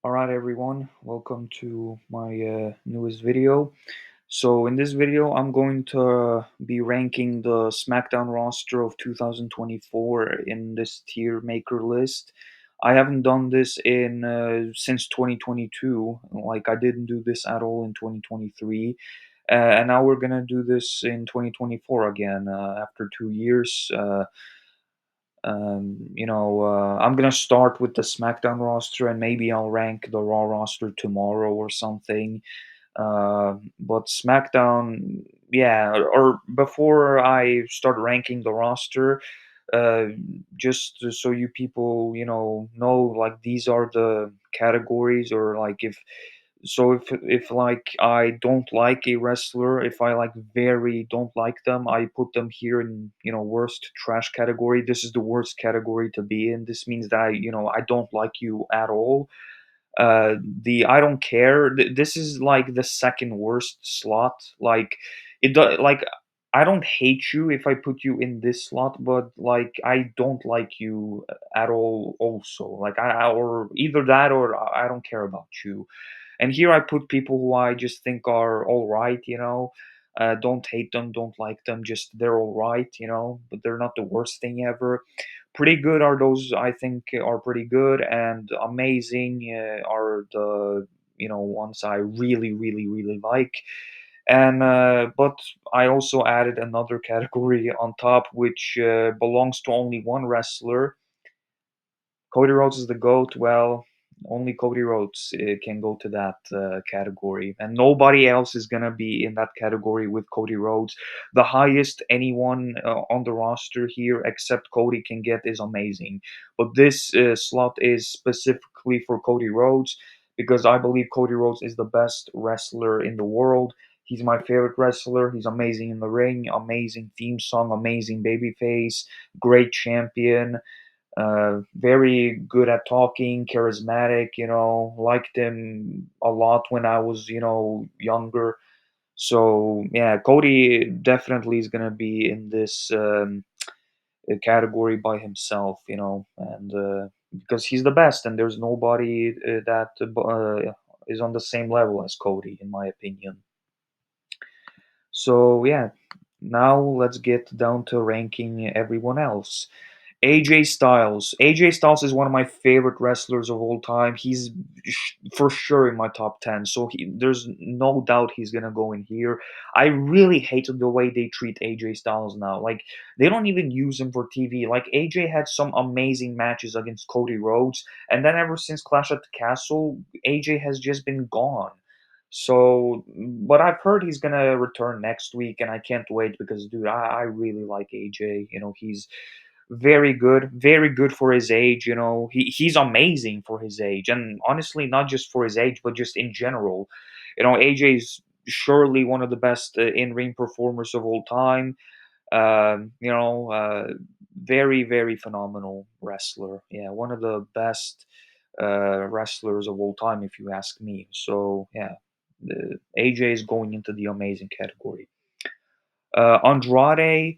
All right, everyone, welcome to my newest video. So, in this video, I'm going to be ranking the SmackDown roster of 2024 in this tier maker list. I haven't done this in since 2022. Like, I didn't do this at all in 2023. And now we're gonna do this in 2024 again after 2 years. I'm gonna start with the SmackDown roster, and maybe I'll rank the Raw roster tomorrow or something. But SmackDown, yeah, or before I start ranking the roster, uh, just so you people, know like these are the categories, or like if like I don't like a wrestler, if I like very don't like them, I put them here in worst trash category. This is the worst category to be in. This means that I don't like you at all. The I don't care. This is like the second worst slot. Like like I don't hate you if I put you in this slot, but like I don't like you at all. Also, like or either that or I don't care about you. And here I put people who I just think are all right. Don't hate them, don't like them. Just they're all right. But they're not the worst thing ever. Pretty good are those I think are pretty good, and amazing are the ones I really really really like. And but I also added another category on top, which belongs to only one wrestler. Cody Rhodes is the GOAT. Well, only Cody Rhodes can go to that category, and nobody else is gonna be in that category with Cody Rhodes. The highest anyone on the roster here, except Cody, can get is amazing. But this slot is specifically for Cody Rhodes because I believe Cody Rhodes is the best wrestler in the world. He's my favorite wrestler. He's amazing in the ring, amazing theme song, amazing babyface, great champion, very good at talking, charismatic. Liked him a lot when I was younger. So yeah, Cody definitely is gonna be in this category by himself. And because he's the best, and there's nobody that is on the same level as Cody, in my opinion. So yeah, now let's get down to ranking everyone else. AJ Styles. AJ Styles is one of my favorite wrestlers of all time. He's for sure in my top 10. So there's no doubt he's going to go in here. I really hate the way they treat AJ Styles now. Like, they don't even use him for TV. Like, AJ had some amazing matches against Cody Rhodes. And then ever since Clash at the Castle, AJ has just been gone. So, but I've heard he's gonna return next week, and I can't wait because, dude, I really like AJ. He's very good for his age. He's amazing for his age, and honestly, not just for his age, but just in general. AJ's surely one of the best in-ring performers of all time. Very very phenomenal wrestler. Yeah, one of the best wrestlers of all time, if you ask me. So yeah, AJ is going into the amazing category. Andrade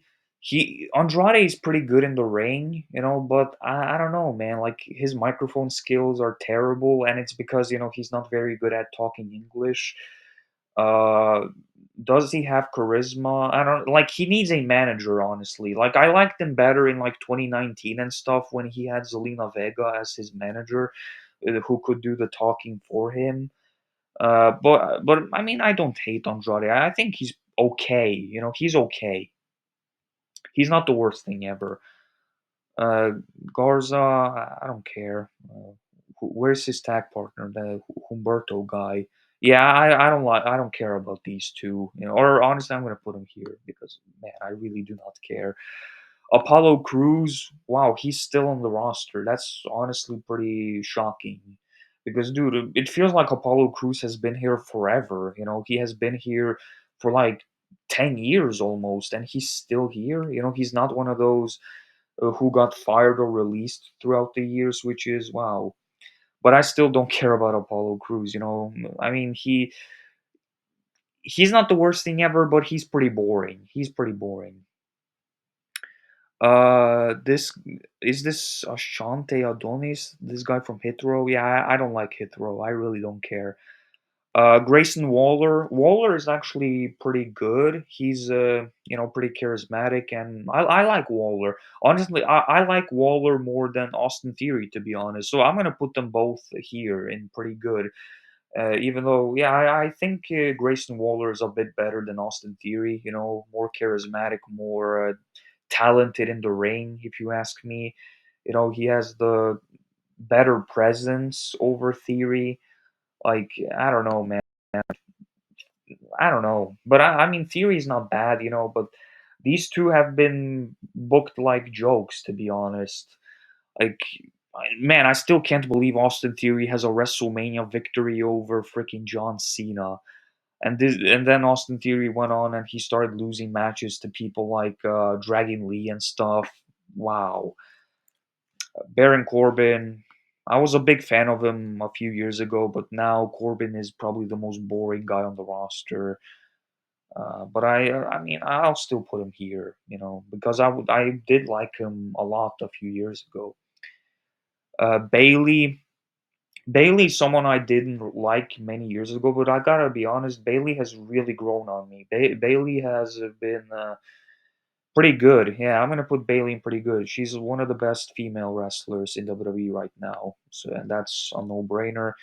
is pretty good in the ring, but I don't know, man. Like, his microphone skills are terrible, and it's because he's not very good at talking English. Uh, does he have charisma? I don't like. He needs a manager, honestly. Like, I liked him better in like 2019 and stuff when he had Zelina Vega as his manager, who could do the talking for him. But I mean, I don't hate Andrade. I think he's okay. He's okay. He's not the worst thing ever. Uh, Garza, I don't care. Where's his tag partner, the Humberto guy? Yeah, I don't care about these two. Or honestly, I'm gonna put him here because, man, I really do not care. Apollo Cruz, wow, he's still on the roster. That's honestly pretty shocking. Because, dude, it feels like Apollo Cruz has been here forever. He has been here for like 10 years almost, and he's still here. He's not one of those who got fired or released throughout the years, which is wow. But I still don't care about Apollo Cruz. I mean, he's not the worst thing ever, but he's pretty boring. He's pretty boring. This is this Ashante Adonis, this guy from Hit Row? Yeah, I don't like Hit Row. I really don't care. Grayson Waller. Waller is actually pretty good. He's pretty charismatic, and I like Waller. Honestly, I like Waller more than Austin Theory, to be honest. So I'm gonna put them both here in pretty good. Even though, yeah, I think Grayson Waller is a bit better than Austin Theory. More charismatic, more talented in the ring, if you ask me. He has the better presence over Theory. Like, I don't know, man. I don't know, but I mean, Theory is not bad, but these two have been booked like jokes, to be honest. Like, man, I still can't believe Austin Theory has a WrestleMania victory over freaking John Cena. And then Austin Theory went on and he started losing matches to people like Dragon Lee and stuff. Wow. Baron Corbin. I was a big fan of him a few years ago, but now Corbin is probably the most boring guy on the roster. But I mean, I'll still put him here, because I did like him a lot a few years ago. Bailey, Bailey's someone I didn't like many years ago, but I gotta be honest, Bailey has really grown on me. Bailey has been pretty good. Yeah, I'm gonna put Bailey in pretty good. She's one of the best female wrestlers in WWE right now, so and that's a no-brainer.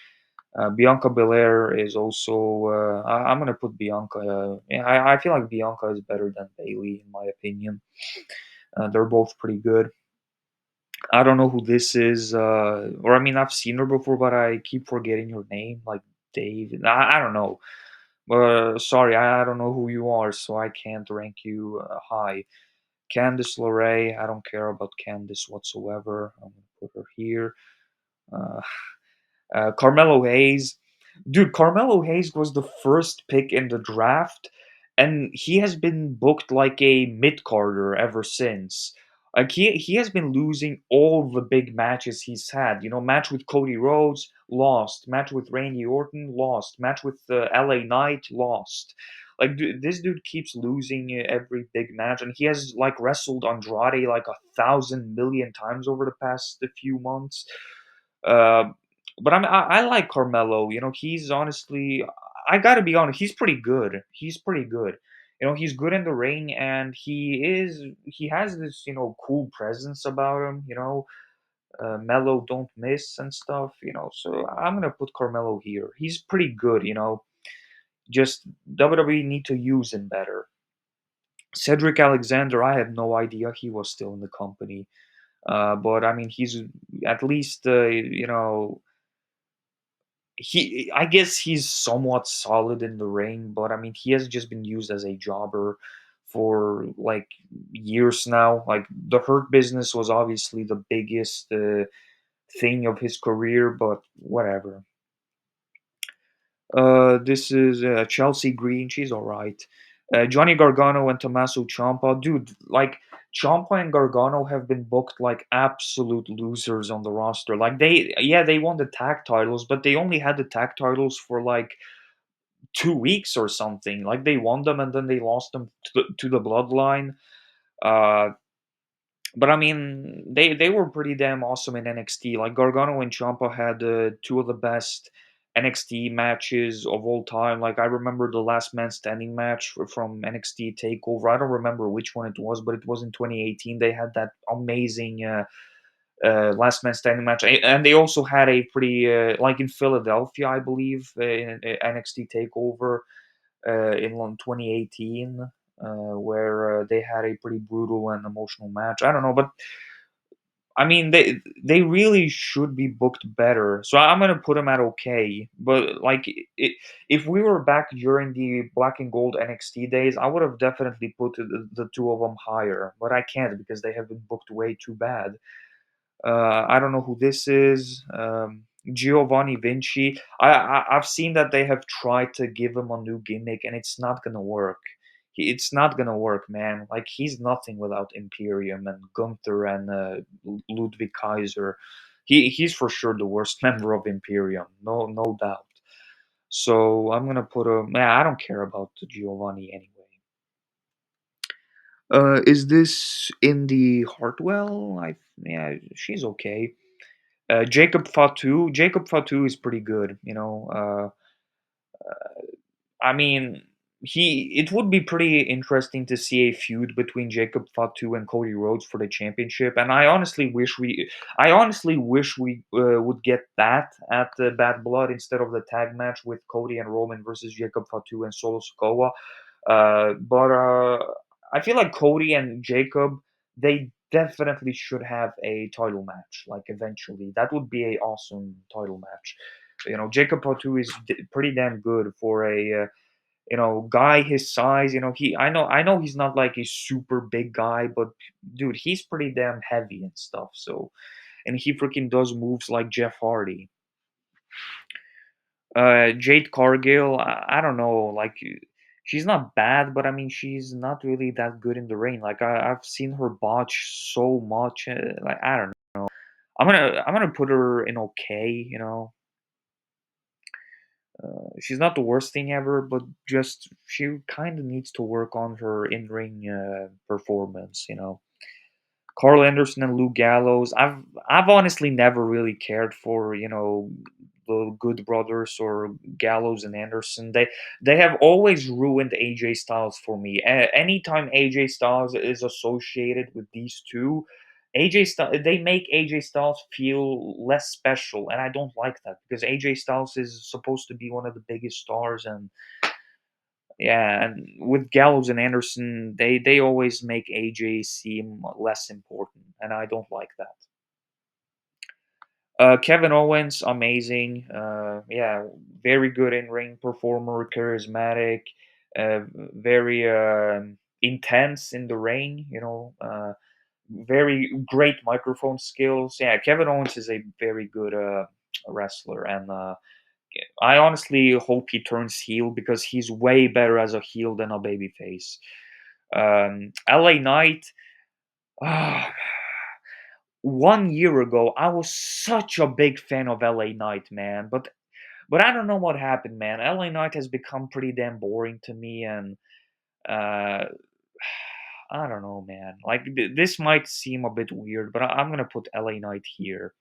Bianca Belair is also. I'm gonna put Bianca. Yeah, I feel like Bianca is better than Bailey in my opinion. They're both pretty good. I don't know who this is, or I mean, I've seen her before, but I keep forgetting her name, like Dave. I don't know. Sorry, I don't know who you are, so I can't rank you high. Candice LeRae, I don't care about Candice whatsoever. I'm gonna put her here. Uh, Carmelo Hayes. Dude, Carmelo Hayes was the first pick in the draft, and he has been booked like a mid carder ever since. Like he has been losing all the big matches he's had. Match with Cody Rhodes, lost. Match with Randy Orton, lost. Match with LA Knight, lost. Like this dude keeps losing every big match, and he has like wrestled Andrade like 1,000 million times over the past few months. Uh, but I like Carmelo. He's honestly, I gotta be honest, he's pretty good. He's pretty good. He's good in the ring, and he has this cool presence about him. Mellow, don't miss and stuff. So I'm gonna put Carmelo here. He's pretty good. Just WWE need to use him better. Cedric Alexander, I had no idea he was still in the company. But I mean, he's at least I guess he's somewhat solid in the ring, but I mean, he has just been used as a jobber for like years now. Like the Hurt Business was obviously the biggest thing of his career, but whatever. This is Chelsea Green. She's all right. Johnny Gargano and Tommaso Ciampa, dude. Like Ciampa and Gargano have been booked like absolute losers on the roster. Like they won the tag titles, but they only had the tag titles for like 2 weeks or something. Like they won them and then they lost them to the Bloodline. Uh, but I mean, they were pretty damn awesome in NXT. Like Gargano and Ciampa had two of the best NXT matches of all time. Like I remember the Last Man Standing match from NXT Takeover. I don't remember which one it was, but it was in 2018. They had that amazing Last Man Standing match, and they also had a pretty like in Philadelphia, I believe, in NXT Takeover in 2018, where they had a pretty brutal and emotional match. I don't know, but I mean they really should be booked better. So I'm gonna put them at okay. But like if we were back during the Black and Gold NXT days, I would have definitely put the two of them higher. But I can't because they have been booked way too bad. I don't know who this is. Giovanni Vinci. I've seen that they have tried to give him a new gimmick, and it's not gonna work. It's not gonna work, man. Like he's nothing without Imperium and Gunther and Ludwig Kaiser. He's for sure the worst member of Imperium, no doubt. So I'm gonna put a. Man, I don't care about Giovanni anyway. Is this Indy Hartwell? Yeah, she's okay. Jacob Fatu. Jacob Fatu is pretty good. I mean, he. It would be pretty interesting to see a feud between Jacob Fatu and Cody Rhodes for the championship. And I honestly wish we would get that at the Bad Blood instead of the tag match with Cody and Roman versus Jacob Fatu and Solo Sikoa. But I feel like Cody and Jacob, they definitely should have a title match. Like eventually, that would be a awesome title match. Jacob Fatu is pretty damn good for a guy his size. I know he's not like a super big guy, but dude, he's pretty damn heavy and stuff. So, and he freaking does moves like Jeff Hardy. Jade Cargill, I don't know, like she's not bad, but I mean she's not really that good in the ring. Like I've seen her botch so much. Like I don't know. I'm gonna put her in okay. She's not the worst thing ever, but just she kind of needs to work on her in ring performance. Carl Anderson and Lou Gallows. I've honestly never really cared for the Good Brothers or Gallows and Anderson. They have always ruined AJ Styles for me. Anytime AJ Styles is associated with these two, they make AJ Styles feel less special, and I don't like that because AJ Styles is supposed to be one of the biggest stars, and yeah, and with Gallows and Anderson, they always make AJ seem less important, and I don't like that. Kevin Owens, amazing. Yeah, very good in ring performer, charismatic, very intense in the ring. Very great microphone skills. Yeah, Kevin Owens is a very good wrestler, and I honestly hope he turns heel because he's way better as a heel than a babyface. LA Knight. ah, 1 year ago, I was such a big fan of LA Knight, man. But I don't know what happened, man. LA Knight has become pretty damn boring to me, and uh, I don't know, man. Like this might seem a bit weird, but I'm gonna put LA Knight here.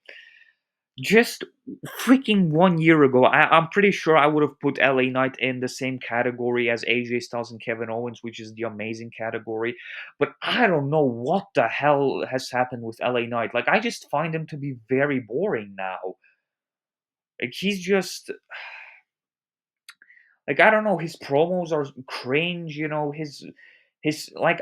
Just freaking 1 year ago, I'm pretty sure I would have put LA Knight in the same category as AJ Styles and Kevin Owens, which is the amazing category. But I don't know what the hell has happened with LA Knight. Like, I just find him to be very boring now. Like, he's just like I don't know. His promos are cringe. His like.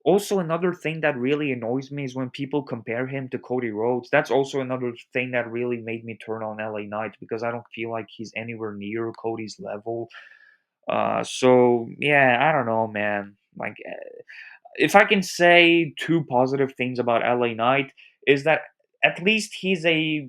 Also, another thing that really annoys me is when people compare him to Cody Rhodes. That's also another thing that really made me turn on LA Knight because I don't feel like he's anywhere near Cody's level. So yeah, I don't know, man. Like, if I can say two positive things about LA Knight is that at least he's a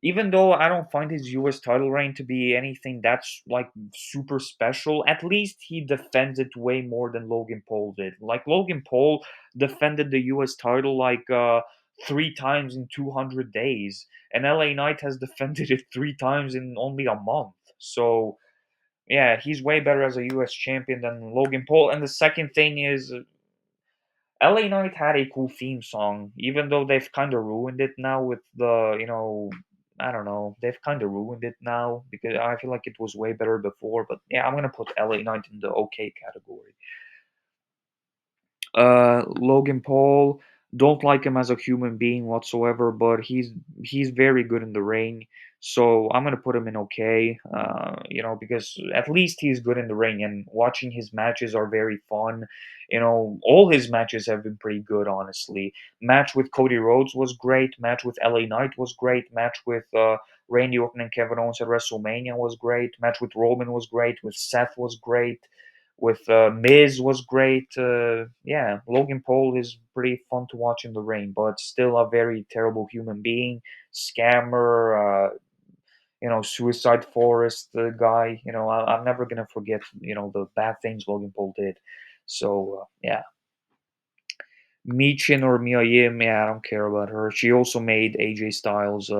even though I don't find his US title reign to be anything that's like super special, at least he defends it way more than Logan Paul did. Like Logan Paul defended the US title like 3 times in 200 days, and LA Knight has defended it 3 times in only a month. So yeah, he's way better as a US champion than Logan Paul. And the second thing is LA Knight had a cool theme song, even though they've kind of ruined it now with I don't know, they've kind of ruined it now because I feel like it was way better before. But yeah, I'm gonna put LA Knight in the okay category. Logan Paul, don't like him as a human being whatsoever, but he's very good in the ring. So I'm gonna put him in okay. Because at least he's good in the ring, and watching his matches are very fun. All his matches have been pretty good, honestly. Match with Cody Rhodes was great. Match with LA Knight was great. Match with Randy Orton and Kevin Owens at WrestleMania was great. Match with Roman was great. With Seth was great. With Miz was great. Yeah, Logan Paul is pretty fun to watch in the ring, but still a very terrible human being, scammer. Suicide Forest guy. I'm never gonna forget. The bad things Logan Paul did. So yeah, Michin or Mia Yim. Yeah, I don't care about her. She also made AJ Styles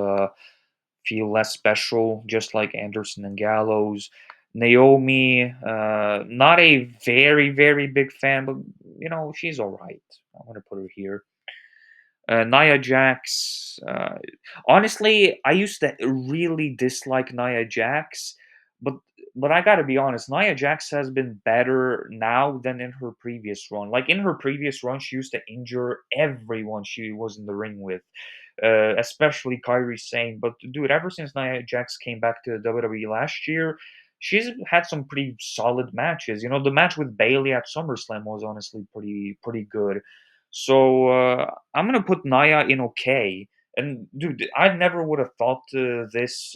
feel less special, just like Anderson and Gallows. Naomi, not a very, very big fan, but she's all right. I'm gonna put her here. Nia Jax. Honestly, I used to really dislike Nia Jax, but I gotta be honest, Nia Jax has been better now than in her previous run. Like in her previous run, she used to injure everyone she was in the ring with, especially Kyrie Sane. But dude, ever since Nia Jax came back to WWE last year, she's had some pretty solid matches. The match with Bailey at SummerSlam was honestly pretty good. So I'm gonna put Naya in okay. And dude, I never would have thought this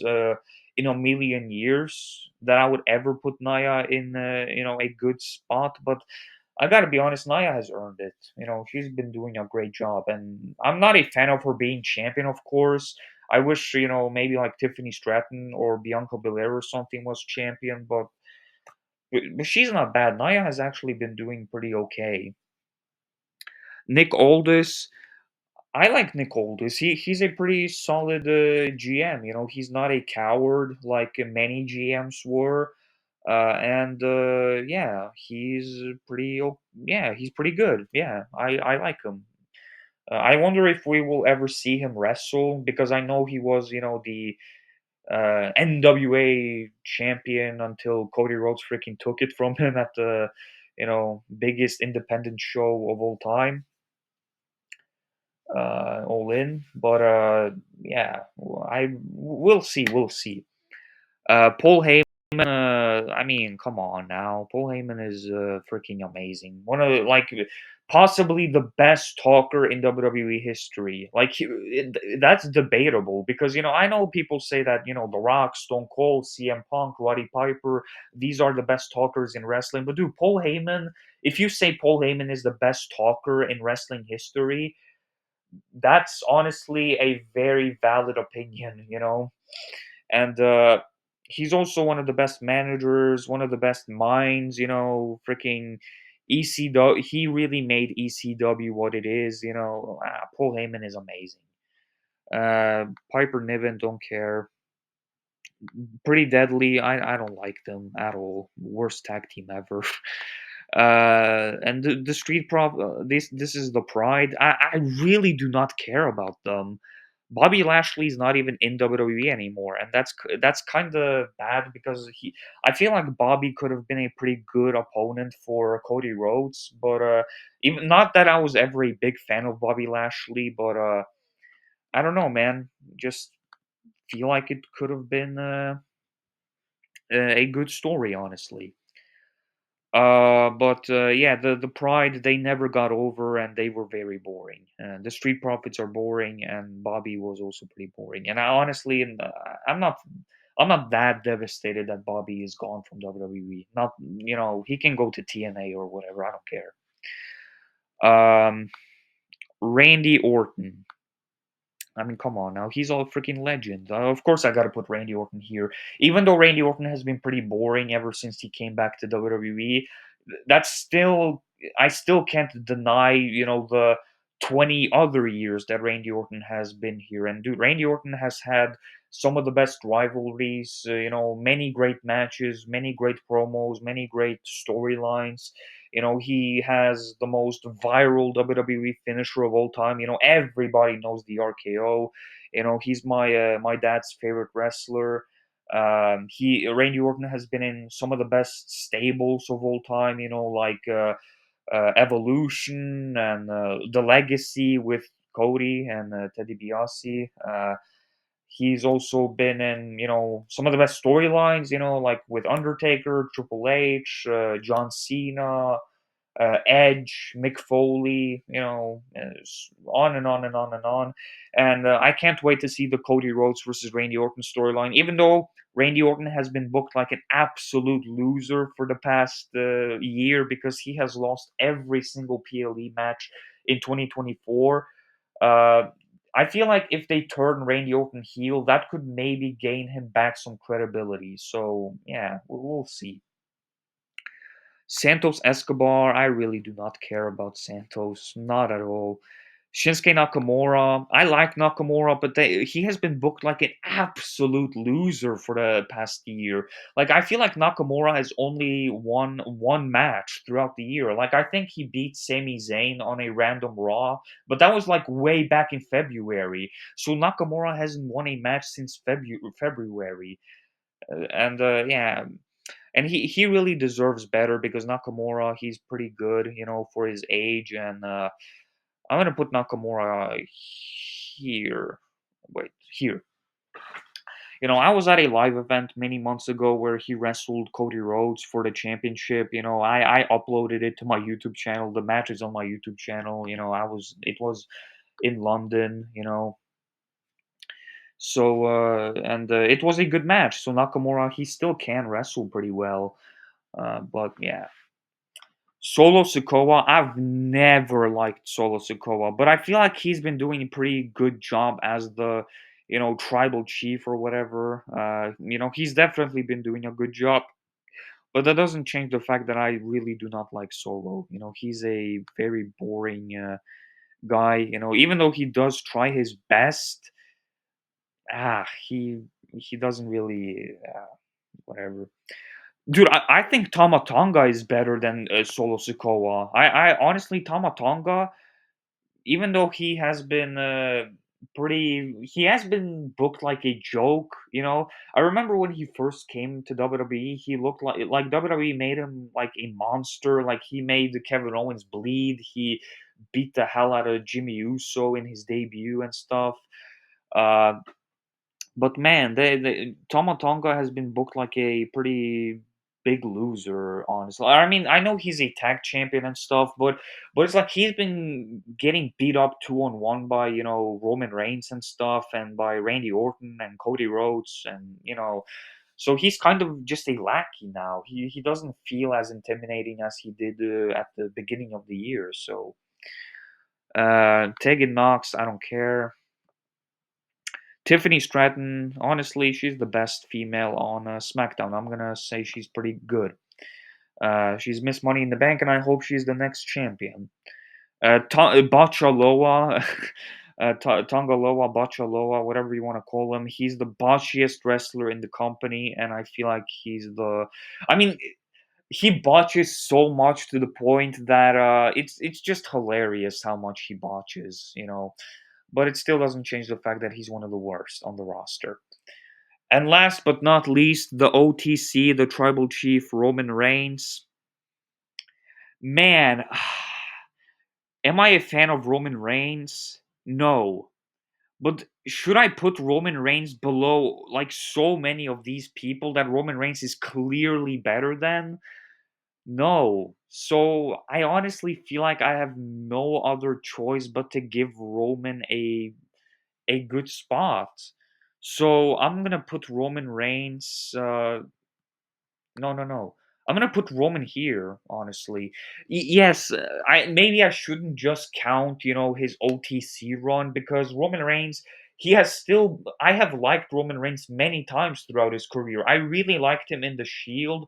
in a million years that I would ever put Naya in a good spot. But I gotta be honest, Naya has earned it. She's been doing a great job, and I'm not a fan of her being champion, of course. I wish maybe like Tiffany Stratton or Bianca Belair or something was champion, but she's not bad. Naya has actually been doing pretty okay. Nick Aldis, I like Nick Aldis. He's a pretty solid GM. He's not a coward like many GMs were, and yeah, he's pretty good. Yeah, I like him. I wonder if we will ever see him wrestle because I know he was the NWA champion until Cody Rhodes freaking took it from him at the biggest independent show of all time, All In. But yeah, we'll see, we'll see. Paul Heyman, I mean, come on now. Paul Heyman is freaking amazing. One of possibly the best talker in WWE history. That's debatable because I know people say that The Rock, Stone Cold, CM Punk, Roddy Piper, these are the best talkers in wrestling. But dude, Paul Heyman. If you say Paul Heyman is the best talker in wrestling history, that's honestly a very valid opinion. And he's also one of the best managers, one of the best minds. Freaking ECW, he really made ECW what it is. Paul Heyman is amazing. Piper Niven, don't care. Pretty Deadly, I don't like them at all. Worst tag team ever. And the Street Prop, this is the Pride. I really do not care about them. Bobby Lashley's not even in WWE anymore, and that's kind of bad because I feel like Bobby could have been a pretty good opponent for Cody Rhodes, but even not that I was ever a big fan of Bobby Lashley, but I don't know, man. Just feel like it could have been a good story, honestly. But yeah, the Pride, they never got over, and they were very boring. The Street Profits are boring, and Bobby was also pretty boring. And I honestly, I'm not that devastated that Bobby is gone from WWE. Not, he can go to TNA or whatever. I don't care. Um, Randy Orton. I mean, come on now. He's a freaking legend. Of course, I got to put Randy Orton here. Even though Randy Orton has been pretty boring ever since he came back to WWE, that's still, I still can't deny, the 20 other years that Randy Orton has been here. And dude, Randy Orton has had some of the best rivalries, many great matches, many great promos, many great storylines. He has the most viral WWE finisher of all time. Everybody knows the RKO. He's my dad's favorite wrestler. He Randy Orton has been in some of the best stables of all time. Like Evolution and the Legacy with Cody and Teddy DiBiase. He's also been in some of the best storylines. Like with Undertaker, Triple H, John Cena, Edge, Mick Foley, on and on and on and on. And I can't wait to see the Cody Rhodes versus Randy Orton storyline. Even though Randy Orton has been booked like an absolute loser for the past year because he has lost every single PLE match in 2024. Uh, I feel like if they turn Randy Orton heel, that could maybe gain him back some credibility. So yeah, we'll see. Santos Escobar, I really do not care about Santos, not at all. Shinsuke Nakamura, I like Nakamura, but he has been booked like an absolute loser for the past year. Like I feel like Nakamura has only won one match throughout the year. Like I think he beat Sami Zayn on a random Raw, but that was like way back in February. So Nakamura hasn't won a match since February, and yeah, and he really deserves better because Nakamura, he's pretty good, for his age, and I'm gonna put Nakamura here. Wait, here. I was at a live event many months ago where he wrestled Cody Rhodes for the championship. I uploaded it to my YouTube channel. The match is on my YouTube channel. It was in London. So and it was a good match. So Nakamura, he still can wrestle pretty well. But yeah, Solo Sikoa, I've never liked Solo Sikoa, but I feel like he's been doing a pretty good job as the, tribal chief or whatever. He's definitely been doing a good job, but that doesn't change the fact that I really do not like Solo. He's a very boring guy. Even though he does try his best, he doesn't really whatever. Dude, I think Tama Tonga is better than Solo Sikoa. I honestly, Tama Tonga, even though he has been booked like a joke. I remember when he first came to WWE, he looked like WWE made him like a monster. Like he made Kevin Owens bleed. He beat the hell out of Jimmy Uso in his debut and stuff. Uh, but man, Tama Tonga has been booked like a pretty big loser, honestly. I mean, I know he's a tag champion and stuff, but it's like he's been getting beat up 2-on-1 by, Roman Reigns and stuff, and by Randy Orton and Cody Rhodes, and so he's kind of just a lackey now. He doesn't feel as intimidating as he did at the beginning of the year. So Tegan Knox, I don't care. Tiffany Stratton, honestly, she's the best female on SmackDown. I'm gonna say she's pretty good. She's Miss Money in the Bank, and I hope she's the next champion. Bachaloa, Tongaloa, Bachaloa, whatever you want to call him. He's the botchiest wrestler in the company, and I feel like he's the. I mean, he botches so much to the point that it's just hilarious how much he botches. But it still doesn't change the fact that he's one of the worst on the roster. And last but not least, the OTC, the tribal chief, Roman Reigns. Man, am I a fan of Roman Reigns? No. But should I put Roman Reigns below like so many of these people that Roman Reigns is clearly better than? No. So I honestly feel like I have no other choice but to give Roman a good spot. So I'm gonna put Roman Reigns. No, no, no. I'm gonna put Roman here. Honestly, yes. I shouldn't just count his OTC run because Roman Reigns. He has still. I have liked Roman Reigns many times throughout his career. I really liked him in the Shield.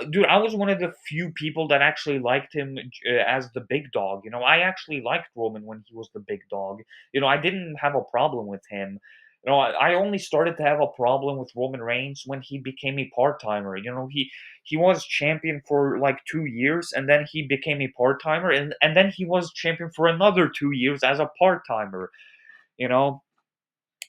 Dude, I was one of the few people that actually liked him as the big dog. I actually liked Roman when he was the big dog. I didn't have a problem with him. I only started to have a problem with Roman Reigns when he became a part timer. He was champion for like 2 years, and then he became a part timer, and then he was champion for another 2 years as a part timer. You know,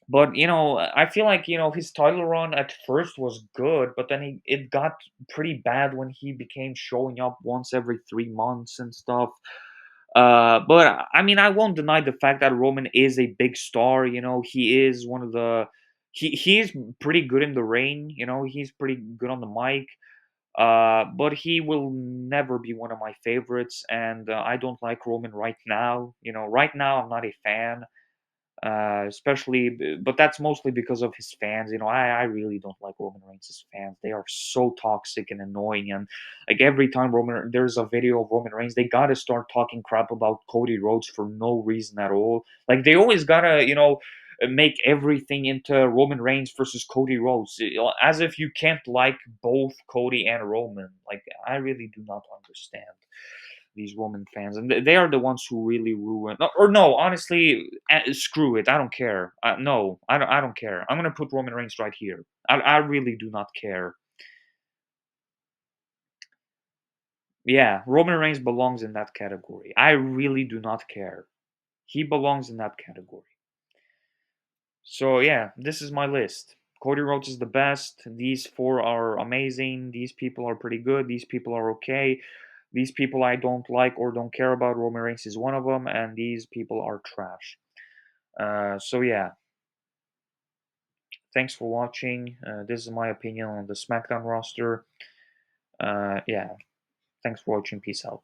but I feel like his title run at first was good, but then it got pretty bad when he became showing up once every 3 months and stuff. But I mean, I won't deny the fact that Roman is a big star. He is one of the he is pretty good in the ring. He's pretty good on the mic. But he will never be one of my favorites, and I don't like Roman right now. Right now I'm not a fan, but that's mostly because of his fans. I really don't like Roman Reigns' fans. They are so toxic and annoying, and like every time there's a video of Roman Reigns, they gotta start talking crap about Cody Rhodes for no reason at all. Like they always gotta make everything into Roman Reigns versus Cody Rhodes, as if you can't like both Cody and Roman. Like I really do not understand. these woman fans, and they are the ones who really ruin. Or no, honestly, screw it. I don't care. No, I don't. I don't care. I'm gonna put Roman Reigns right here. I really do not care. Yeah, Roman Reigns belongs in that category. I really do not care. He belongs in that category. So yeah, this is my list. Cody Rhodes is the best. These four are amazing. These people are pretty good. These people are okay. These people I don't like or don't care about. Roman Reigns is one of them, and these people are trash. So yeah, thanks for watching. This is my opinion on the SmackDown roster. Yeah, thanks for watching. Peace out.